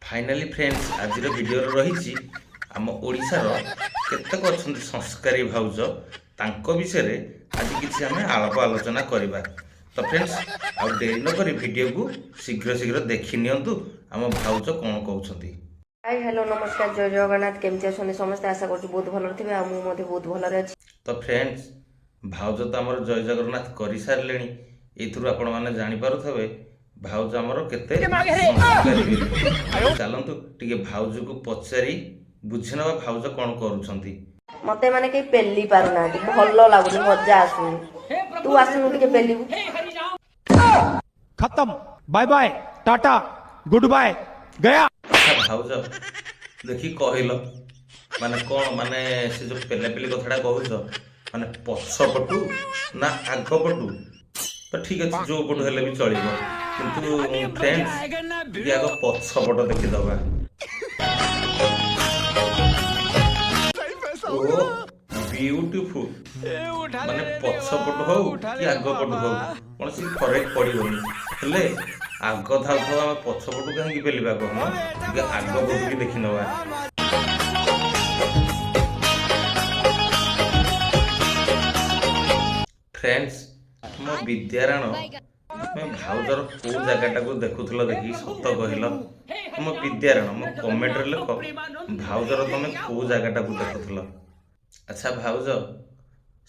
Finally friends आज video रही आम ओडिशार केतक अच्छा संस्कारी भाउज तांको विषय आज किसी आम आलाप आलोचना करवा। तो फ्रेंड्स आउ डेरी नक वीडियो को शीघ्र शीघ्र देखी नियंतु आम भाउज कौन कहते। हाय हेलो नमस्कार जय जगन्नाथ केमती अच्छा समस्त आशा कर बहुत भल थे मुझे बहुत भल अच्छी। तो फ्रेंड्स भाउज तो आमर जय जगन्नाथ कर सारे एथुरु आपण मैंने जानीपारे भाउज आमर केते चलतु टे भाउज को पचारि बुझी ना भाउज कौन करुछंती। मते माने कहीं पेली पारु ना भल लागुनी मजा आसुनी तू आसनु टिके पेलिबु। खत्म bye bye tata goodbye गया। अच्छा भाउज देखी कहल माने कौन माने से जो पेला पेली कथाटा कहूछ माने पछपटू ना आग पटू तो ठीक अच्छे जो पटू हेले भी चलिबो किंतु फ्रेंड्स ये आग पछपट देखिदबा। ओ ब्यूटीफुल माने पछपट हो कि आग पटू हो कौन सी फरक पड़ोनी हेले आग था आम पछपटू कहीं पेलिबा कहूँ आग पटू की देखी नवा। फ्रेंड्स मो विद्यारायण मैं भाउजर कौ जगटा को देखुल देखी सत कहल मो विद्यारायण मो कमेंट लिख भाउजर तुम कौ जगटा को देखुल। अच्छा भाउज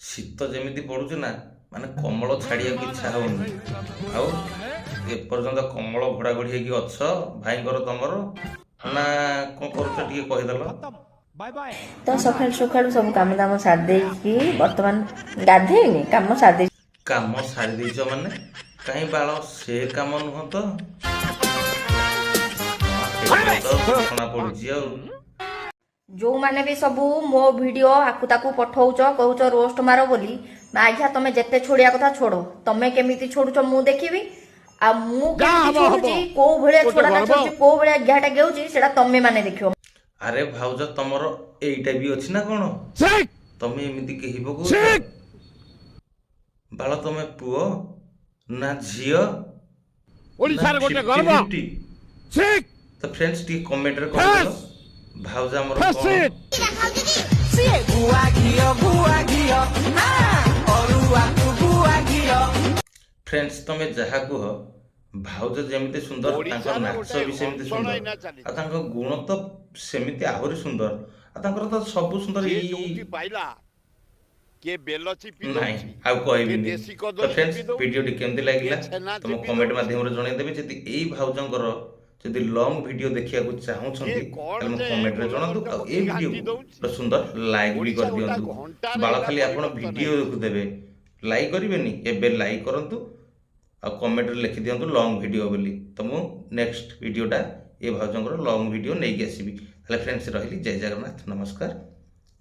शीत जमी पड़ुच ना माने कमल छाड़िया की इच्छा होनी आपर्यंत कमल घोड़ा घोड़ी होगी अच्छ भाई तुमर ना कौन करदेल। तो सकाल सकाल सब काम दाम सारी देकी वर्तमान गाधेनी काम सारी काम सारी देच माने कहीं बाल से काम नुह तो पड़ी जो माने भी सब मो वीडियो आकु ताकू पठाउच कहूच रोस्ट मारो बोली आज्ञा तमे जेते छोड़िया कथा छोड़ो तमे केमिति छोड़ुच मु देखिबी आ मु केमिति छोड़ुची को भळे छोड़ाटा छोड़ुची को भळे आज्ञाटा गेउची सेटा तमे माने देखियो। अरे भाउज तमर एईटा भी अछि ना कोन तमे एमिति कहिबो को बाल तमे पुओ ना झियो ओडिसा रे गोटे गर्व ठीक। तो फ्रेंड्स टी कमेंट रे कह दो भाउज हमर कोन से गुआ घियो ना अरुआ तू गुआ घियो। फ्रेंड्स तमे जहा कुह भाउज जेमिति सुंदर तांकर नाच भी सेमिति सुंदर आ तांकर गुण तो सेमिति आहुरी सुंदर आ तांकर तो सब सुंदर ई पाइला के बेलची पी नहीं आ कहबिनी। तो फ्रेंड्स वीडियो टी केमति लागिला तुम कमेंट माध्यम रे जणाई देबे जति एई भाउजंकर जदि लॉन्ग वीडियो देखिया को चाहू छथि त म कमेंट रे जणातु आ ए वीडियो तो सुंदर लाइक भी कर दियंतु बाला खाली आपण वीडियो देखु देबे लाइक करिवेनी एबे लाइक करंतु आ कमेंट रे लिखि दियंतु लॉन्ग वीडियो बोली तो मु नेक्स्ट वीडियोटा ए भाउजंकर लॉन्ग वीडियो नै के आसीबी। फ्रेंड्स रहिली जय जगन्नाथ नमस्कार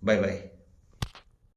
बाय बाय।